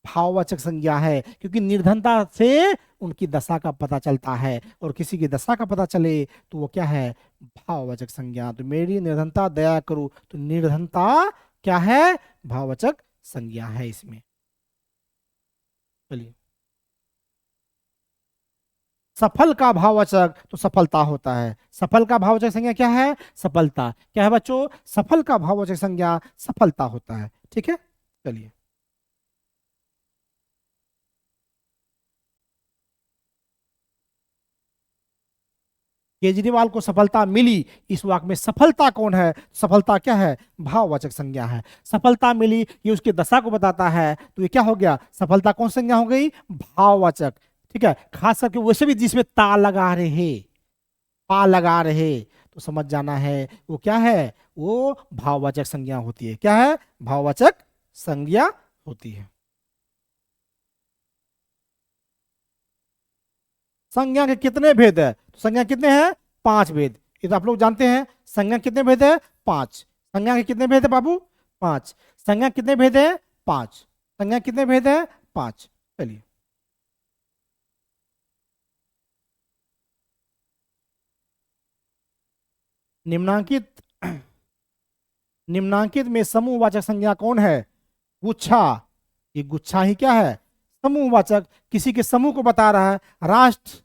भाववाचक संज्ञा है। क्योंकि निर्धनता से उनकी दशा का पता चलता है, और किसी की दशा का पता चले तो वो क्या है? भाववाचक संज्ञा। तो मेरी निर्धनता दया करो, तो निर्धनता क्या है? भाववाचक संज्ञा है इसमें। चलिए, सफल का भाववाचक तो सफलता होता है। सफल का भाववाचक संज्ञा क्या है? सफलता। क्या है बच्चों? सफल का भाववाचक संज्ञा सफलता होता है, ठीक है। चलिए, केजरीवाल को सफलता मिली। इस वाक्य में सफलता कौन है? सफलता क्या है? भाववाचक संज्ञा है। सफलता मिली, ये उसकी दशा को बताता है। तो ये क्या हो गया? सफलता कौन संज्ञा हो गई? भाववाचक, ठीक है। खास करके वैसे भी जिसमें ता लगा रहे, पा लगा रहे, तो समझ जाना है वो क्या है? वो भाववाचक संज्ञा होती है। क्या है? भाववाचक संज्ञा होती है। संज्ञा के कितने भेद है? तो संज्ञा कितने हैं? पांच भेद। ये तो आप लोग जानते हैं। संज्ञा कितने भेद है? पांच। संज्ञा के कितने भेद है बाबू? पांच। संज्ञा कितने भेद है? पांच। संज्ञा कितने भेद है? पांच। चलिए, निम्नांकित निम्नांकित में समूहवाचक संज्ञा कौन है? गुच्छा। ये गुच्छा ही क्या है? समूहवाचक। किसी के समूह को बता रहा है। राष्ट्र,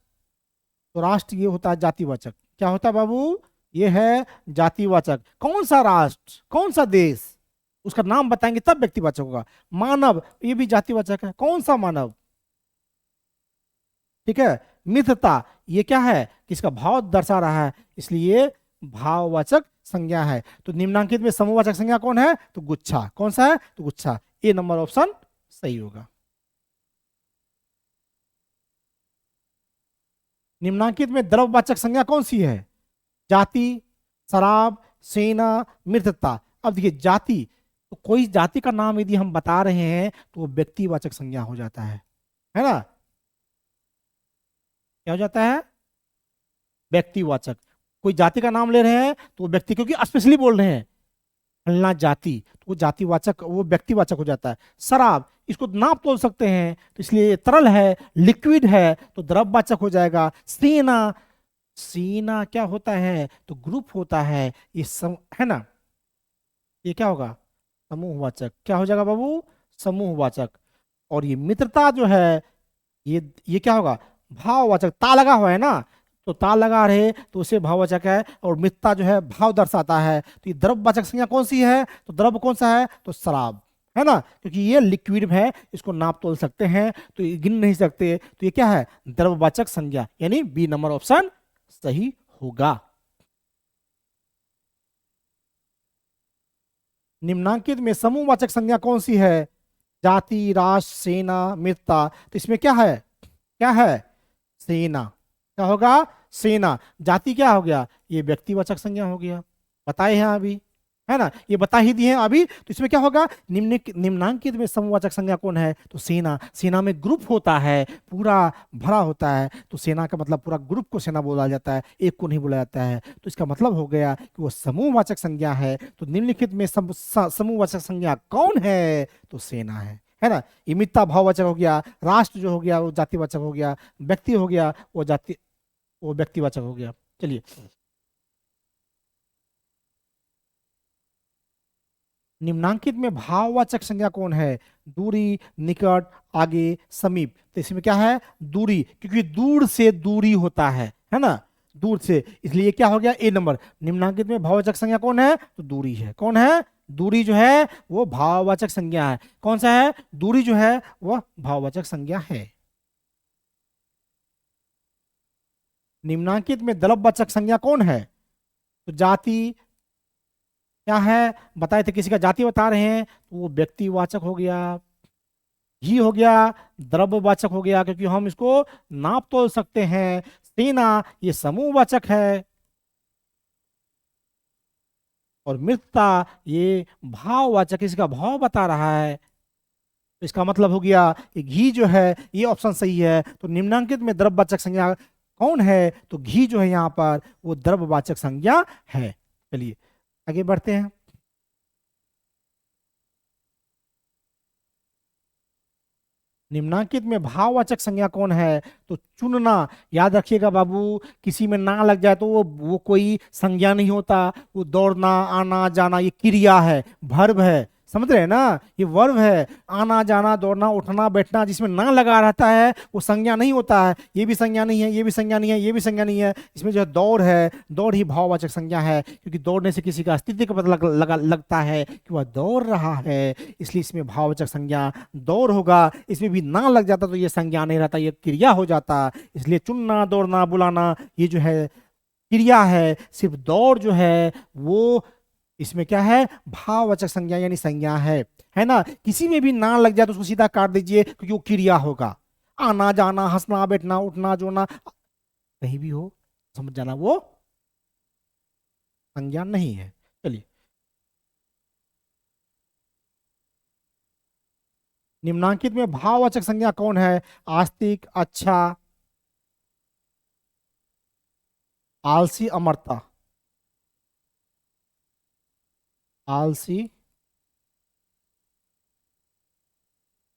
तो राष्ट्र ये होता है जातिवाचक। क्या होता है बाबू? ये है जातिवाचक। कौन सा राष्ट्र, कौन सा देश, उसका नाम बताएंगे तब व्यक्तिवाचक होगा। मानव, ये भी जातिवाचक है। कौन सा मानव, ठीक है। मित्रता, ये क्या है? किसका भाव दर्शा रहा है, इसलिए भाववाचक संज्ञा है। तो निम्नांकित में समूहवाचक संज्ञा कौन है? तो गुच्छा। कौन सा है? तो गुच्छा। ए नंबर ऑप्शन सही होगा। निम्नांकित में द्रव्यवाचक संज्ञा कौन सी है? जाति, शराब, सेना, मित्रता। अब देखिए, जाति, तो कोई जाति का नाम यदि हम बता रहे हैं तो वो व्यक्तिवाचक संज्ञा हो जाता है ना। क्या हो जाता है? व्यक्तिवाचक। कोई जाति का नाम ले रहे हैं तो वो व्यक्ति, क्योंकि स्पेशली बोल रहे हैं फलना जाति, तो वो जातिवाचक, वो व्यक्तिवाचक हो जाता है। शराब, इसको नाप तोल सकते हैं तो इसलिए ये तरल है, लिक्विड है, तो द्रववाचक हो जाएगा। सेना, सेना क्या होता है? तो ग्रुप होता है, ये है ना, ये क्या होगा? समूहवाचक। क्या हो जाएगा बाबू? समूहवाचक। और ये मित्रता जो है, ये क्या होगा? भाववाचक। ता लगा हुआ है ना, तो ता लगा रहे तो उसे भाववाचक है। और मित्रता जो है भाव दर्शाता है, तो ये द्रववाचक संज्ञा कौन सी है? तो द्रव कौन सा है? तो शराब, है ना, क्योंकि ये लिक्विड है, इसको नाप तोल सकते हैं तो ये गिन नहीं सकते, तो ये क्या है? द्रववाचक संज्ञा, यानी बी नंबर ऑप्शन सही होगा। निम्नांकित में समूहवाचक संज्ञा कौन सी है? जाति, राष्ट्र, सेना, मित्रता। तो इसमें क्या है? क्या है? सेना। क्या होगा? सेना। जाति क्या हो गया? ये व्यक्तिवाचक संज्ञा हो गया, बताए हैं अभी, है ना, ये बता ही दिए हैं अभी। तो इसमें क्या होगा? निम्नांकित में समूहवाचक संज्ञा कौन है? तो सेना। सेना में ग्रुप होता है, पूरा भरा होता है, तो सेना का मतलब पूरा ग्रुप को सेना बोला जाता है, एक को नहीं बोला जाता है। तो इसका मतलब हो गया कि वो समूहवाचक संज्ञा है। तो निम्नलिखित में समूहवाचक संज्ञा कौन है? तो सेना है ना। ये मित्रता भाववाचक हो गया, राष्ट्र जो हो गया वो जातिवाचक हो गया, व्यक्ति हो गया वो व्यक्तिवाचक हो गया। चलिए, निम्नांकित में भाववाचक संज्ञा कौन है? दूरी, निकट, आगे, समीप। तो इसमें क्या है? दूरी, क्योंकि दूर से दूरी होता है ना, दूर से, इसलिए क्या हो गया? ए नंबर। निम्नांकित में भाववाचक संज्ञा कौन है? तो दूरी है। कौन है? दूरी जो है वो भाववाचक संज्ञा है। कौन सा है? दूरी जो है वह भाववाचक संज्ञा है। निम्नांकित में दलपवाचक संज्ञा कौन है? तो जाति क्या है? बताए थे, किसी का जाति बता रहे हैं तो वो व्यक्तिवाचक हो गया। ही हो गया द्रव्यवाचक हो गया, क्योंकि हम इसको नाप तोल सकते हैं। सेना ये समूहवाचक है। और मृतता ये भाववाचक, इसका भाव बता रहा है, तो इसका मतलब हो गया कि घी जो है ये ऑप्शन सही है। तो निम्नांकित में द्रव्यवाचक संज्ञा कौन है? तो घी जो है यहाँ पर वो द्रव्यवाचक संज्ञा है। चलिए आगे बढ़ते हैं। निम्नांकित में भाववाचक संज्ञा कौन है? तो चुनना। याद रखिएगा बाबू, किसी में ना लग जाए तो वो कोई संज्ञा नहीं होता। वो दौड़ना, आना जाना ये क्रिया है, वर्ब है, समझ रहे हैं ना, ये वर्ब है। आना जाना, दौड़ना, उठना, बैठना, जिसमें ना लगा रहता है वो संज्ञा नहीं होता है। ये भी संज्ञा नहीं है, ये भी संज्ञा नहीं है, ये भी संज्ञा नहीं है। इसमें जो है दौड़ है, दौड़ ही भाववाचक संज्ञा है, क्योंकि दौड़ने से किसी का अस्तित्व का पता लगता है कि वह दौड़ रहा है, इसलिए इसमें भाववाचक संज्ञा दौड़ होगा। इसमें भी ना लग जाता तो ये संज्ञा नहीं रहता, ये क्रिया हो जाता। इसलिए चुनना, दौड़ना, बुलाना ये जो है क्रिया है। सिर्फ दौड़ जो है वो इसमें क्या है? भाववाचक संज्ञा यानी संज्ञा है ना। किसी में भी ना लग जाए तो उसको सीधा काट दीजिए, क्योंकि वो क्रिया होगा। आना जाना, हंसना, बैठना, उठना, जोड़ना, कहीं भी हो, समझ जाना वो संज्ञा नहीं है। चलिए, निम्नांकित में भाववाचक संज्ञा कौन है? आस्तिक, अच्छा, आलसी, अमरता। आलसी,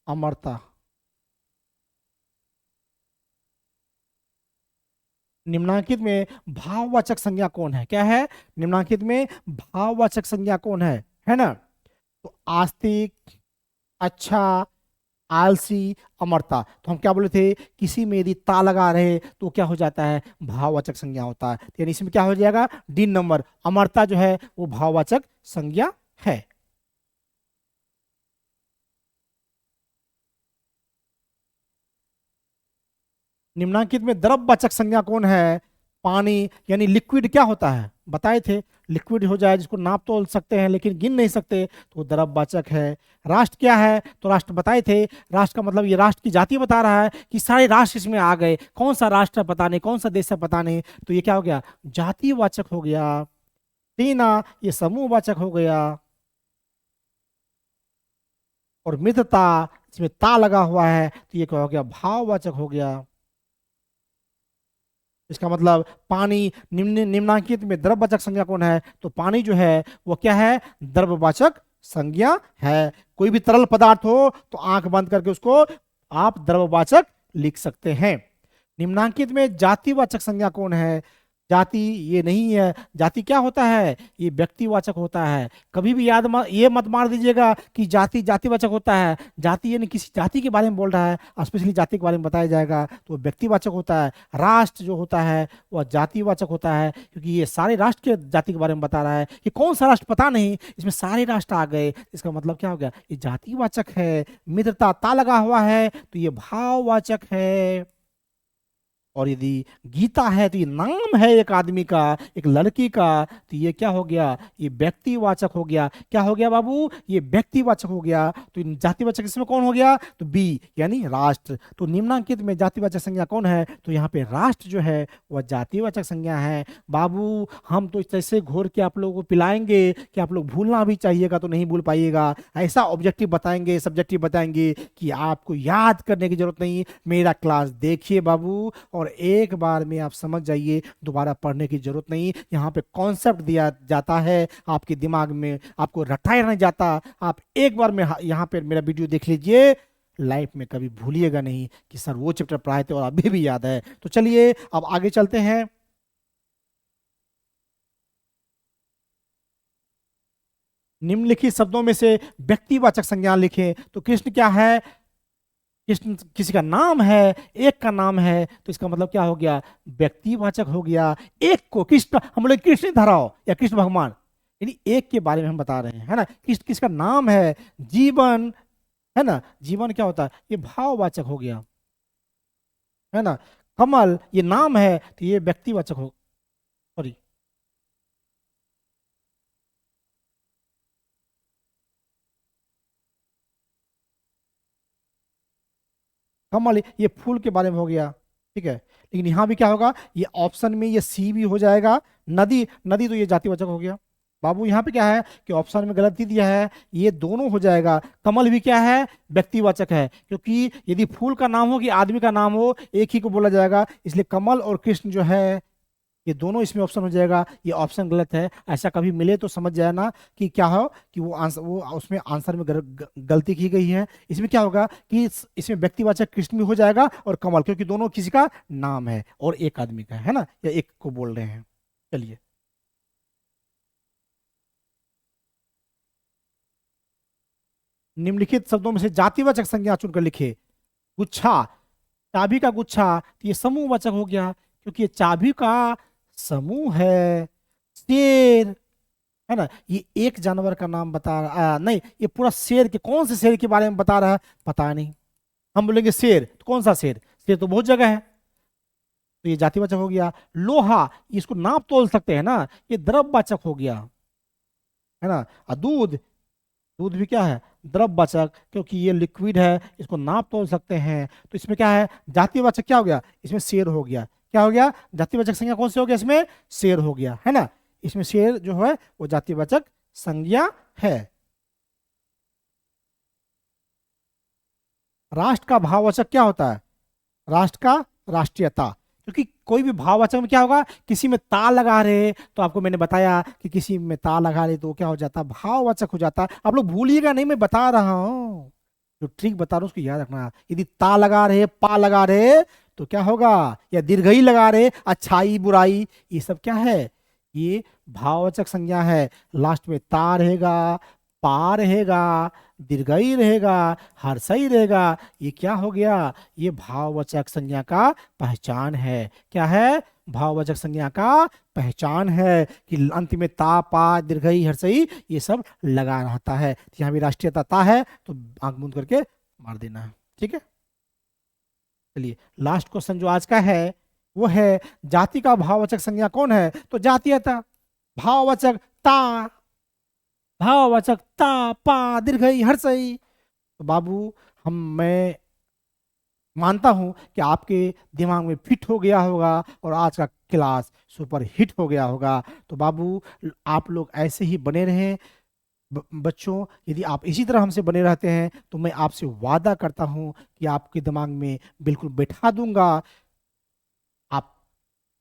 अमरता। निम्नांकित में भाववाचक संज्ञा कौन है? क्या है? निम्नांकित में भाववाचक संज्ञा कौन है ना। तो आस्तिक, अच्छा, आलसी, अमरता। तो हम क्या बोले थे? किसी में यदि ता लगा रहे तो क्या हो जाता है? भाववाचक संज्ञा होता है। तो यानी इसमें क्या हो जाएगा? डी नंबर, अमरता जो है वो भाववाचक संज्ञा है। निम्नांकित में द्रववाचक संज्ञा कौन है? पानी, यानी लिक्विड क्या होता है? बताए थे, लिक्विड हो जाए जिसको नाप तोल सकते हैं लेकिन गिन नहीं सकते, तो वो द्रववाचक है। राष्ट्र क्या है? तो राष्ट्र बताए थे, राष्ट्र का मतलब ये राष्ट्र की जाति बता रहा है कि सारे राष्ट्र इसमें आ गए। कौन सा राष्ट्र है पता नहीं, कौन सा देश है पता नहीं, तो ये क्या हो गया? जातिवाचक हो गया। सेना ये समूहवाचक हो गया। और मित्रता, इसमें ता लगा हुआ है तो ये क्या हो गया, भाववाचक हो गया। इसका मतलब पानी, निम्नांकित में द्रववाचक संज्ञा कौन है, तो पानी जो है वो क्या है, द्रववाचक संज्ञा है। कोई भी तरल पदार्थ हो तो आंख बंद करके उसको आप द्रववाचक लिख सकते हैं। निम्नांकित में जातिवाचक संज्ञा कौन है, जाति ये नहीं है। जाति क्या होता है, ये व्यक्तिवाचक होता है। कभी भी ये मत मार दीजिएगा कि जाति जातिवाचक होता है। जाति यानी किसी जाति के बारे में बोल रहा है, स्पेशली जाति के बारे में बताया जाएगा तो व्यक्तिवाचक होता है। राष्ट्र जो होता है वह जातिवाचक होता है, क्योंकि ये सारे राष्ट्र के जाति के बारे में बता रहा है। कि कौन सा राष्ट्र पता नहीं, इसमें सारे राष्ट्र आ गए, इसका मतलब क्या हो गया, ये जातिवाचक है। मित्रता ता लगा हुआ है तो ये भाववाचक है। और यदि गीता है तो ये नाम है एक आदमी का, एक लड़की का, तो ये क्या हो गया, ये व्यक्तिवाचक हो गया। क्या हो गया बाबू, ये व्यक्तिवाचक हो गया। तो जातिवाचक इसमें कौन हो गया, तो बी यानी राष्ट्र। तो निम्नांकित में जातिवाचक संज्ञा कौन है, तो यहाँ पे राष्ट्र जो है वह जातिवाचक संज्ञा है। बाबू हम तो ऐसे घोर के आप लोगों को पिलाएंगे कि आप लोग भूलना भी चाहिएगा तो नहीं भूल पाइएगा। ऐसा ऑब्जेक्टिव बताएंगे, सब्जेक्टिव बताएंगे कि आपको याद करने की जरूरत नहीं। मेरा क्लास देखिए बाबू, और एक बार में आप समझ जाइए, दोबारा पढ़ने की जरूरत नहीं। यहाँ पे कॉन्सेप्ट दिया जाता है आपके दिमाग में, आपको रटाया नहीं जाता। आप एक बार में यहाँ पे मेरा वीडियो देख लीजिए, लाइफ में कभी भूलिएगा नहीं कि सर वो चैप्टर पढ़ाए थे और अभी भी याद है। तो चलिए अब आगे चलते हैं। निम्नलिखित शब्दों में से व्यक्तिवाचक संज्ञा लिखें। तो कृष्ण क्या है, कृष्ण किसी का नाम है, एक का नाम है, तो इसका मतलब क्या हो गया, व्यक्तिवाचक हो गया। एक को कृष्ण, हम लोग कृष्ण धराओ या कृष्ण भगवान, यानी एक के बारे में हम बता रहे हैं, है ना। कृष्ण किसका नाम है, जीवन, है ना। जीवन क्या होता है, ये भाववाचक हो गया, है ना। कमल ये नाम है तो ये व्यक्तिवाचक हो, सॉरी, कमल ये फूल के बारे में हो गया, ठीक है। लेकिन यहाँ भी क्या होगा, ये ऑप्शन में ये सी भी हो जाएगा। नदी, नदी तो ये जातिवाचक हो गया। बाबू यहाँ पे क्या है कि ऑप्शन में गलती दिया है, ये दोनों हो जाएगा। कमल भी क्या है, व्यक्तिवाचक है, क्योंकि यदि फूल का नाम हो कि आदमी का नाम हो, एक ही को बोला जाएगा। इसलिए कमल और कृष्ण जो है ये दोनों इसमें ऑप्शन हो जाएगा। ये ऑप्शन गलत है, ऐसा कभी मिले तो समझ जाए ना कि क्या हो कि वो आंसर, वो उसमें आंसर में गलती की गई है। इसमें क्या होगा कि इसमें व्यक्तिवाचक कृष्ण भी हो जाएगा और कमल, क्योंकि दोनों किसी का नाम है और एक आदमी का, है ना, या एक को बोल रहे हैं। चलिए, निम्नलिखित शब्दों में से जातिवाचक संज्ञा चुनकर लिखे। गुच्छा, चाबी का गुच्छा, तो ये समूहवाचक हो गया, क्योंकि ये चाबी का समूह है। शेर, है ना, ये एक जानवर का नाम बता रहा, नहीं, ये पूरा शेर के, कौन से शेर के बारे में बता रहा है पता नहीं। हम बोलेंगे शेर, तो कौन सा शेर, शेर तो बहुत जगह है, तो ये जातिवाचक हो गया। लोहा, इसको नाप तोल सकते हैं ना, ये द्रववाचक हो गया, है ना। और दूध, दूध भी क्या है, द्रववाचक, क्योंकि ये लिक्विड है, इसको नाप तोल सकते हैं। तो इसमें क्या है, जातिवाचक क्या हो गया, इसमें शेर हो गया। क्या हो गया, जातिवाचक संज्ञा कौन सी हो गया, इसमें शेर हो गया, है ना। इसमें शेर जो है वो जातिवाचक संज्ञा है। राष्ट्र का भाववाचक क्या होता है, राष्ट्र का राष्ट्रीयता, क्योंकि कोई भी भाववाचक में क्या होगा, किसी में ता लगा रहे, तो आपको मैंने बताया कि किसी में ता लगा रहे तो वो क्या हो जाता है, भाववाचक हो जाता है। आप लोग भूलिएगा नहीं, मैं बता रहा हूँ, जो ट्रिक बता रहा हूँ उसको याद रखना। यदि ता लगा रहे, पा लगा रहे, तो क्या होगा, या दीर्घई लगा रहे, अच्छाई बुराई, ये सब क्या है, ये भाववाचक संज्ञा है। लास्ट में ता रहेगा, पा रहेगा, दीर्घई रहेगा, हर्षई रहेगा, ये क्या हो गया, ये भाववाचक संज्ञा का पहचान है। क्या है, भाववाचक संज्ञा का पहचान है कि अंत में ता, पा, दीर्घई, हर्षई ये सब लगा रहता है। तो यहाँ भी राष्ट्रीयता ता है तो आंख मूंद करके मार देना है, ठीक है। चलिए, लास्ट क्वेश्चन जो आज का है वो है, जाति का भाववाचक संज्ञा कौन है, तो जातीयता, भाववाचक ता, भाववाचक ता, पा, दीर्घई, हर्षई। तो बाबू, मैं मानता हूं कि आपके दिमाग में फिट हो गया होगा और आज का क्लास सुपर हिट हो गया होगा। तो बाबू, आप लोग ऐसे ही बने रहें, बच्चों, यदि आप इसी तरह हमसे बने रहते हैं तो मैं आपसे वादा करता हूं कि आपके दिमाग में बिल्कुल बैठा दूंगा। आप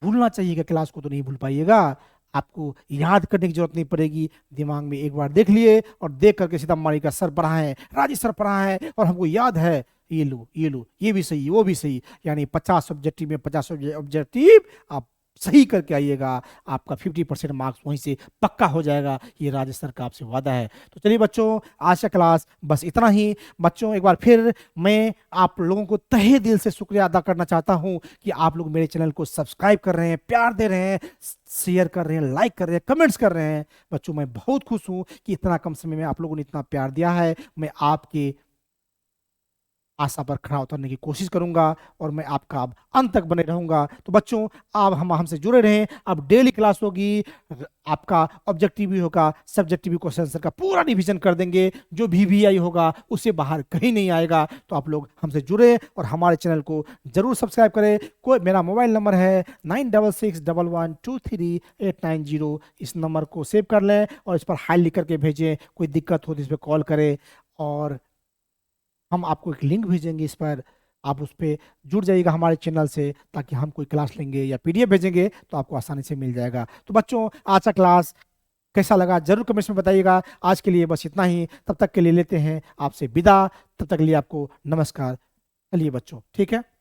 भूलना चाहिएगा, क्लास को तो नहीं भूल पाइएगा। आपको याद करने की जरूरत नहीं पड़ेगी, दिमाग में एक बार देख लिए और देख करके सीधा मारी का सर पढ़ा है, राजेश सर पढ़ा है और हमको याद है, ये लो ये लो, ये भी सही वो भी सही, यानी 50 ऑब्जेक्टिव में 50 ऑब्जेक्टिव आप सही करके आइएगा। आपका 50% मार्क्स वहीं से पक्का हो जाएगा, ये राजेश सर का आपसे वादा है। तो चलिए बच्चों, आज का क्लास बस इतना ही। बच्चों, एक बार फिर मैं आप लोगों को तहे दिल से शुक्रिया अदा करना चाहता हूं कि आप लोग मेरे चैनल को सब्सक्राइब कर रहे हैं, प्यार दे रहे हैं, शेयर कर रहे हैं, लाइक कर रहे हैं, कमेंट्स कर रहे हैं। बच्चों, मैं बहुत खुश हूं कि इतना कम समय में आप लोगों ने इतना प्यार दिया है। मैं आपके आशा पर खरा उतरने की कोशिश करूंगा और मैं आपका अब अंत तक बने रहूंगा। तो बच्चों, आप हमसे जुड़े रहें। अब डेली क्लास होगी, आपका ऑब्जेक्टिव भी होगा, सब्जेक्टिव क्वेश्चन आंसर का पूरा रिवीजन कर देंगे। जो VVI होगा उससे बाहर कहीं नहीं आएगा। तो आप लोग हमसे जुड़े और हमारे चैनल को जरूर सब्सक्राइब करें। कोई मेरा मोबाइल नंबर है 9661123890। इस नंबर को सेव कर लें और इस पर हाई लिख करके भेजें। कोई दिक्कत हो तो इस पर कॉल करें और हम आपको एक लिंक भेजेंगे, इस पर आप उस पर जुड़ जाइएगा हमारे चैनल से, ताकि हम कोई क्लास लेंगे या PDF भेजेंगे तो आपको आसानी से मिल जाएगा। तो बच्चों, आज का क्लास कैसा लगा जरूर कमेंट्स में बताइएगा। आज के लिए बस इतना ही, तब तक के लिए लेते हैं आपसे विदा। तब तक के लिए आपको नमस्कार। चलिए बच्चों, ठीक है।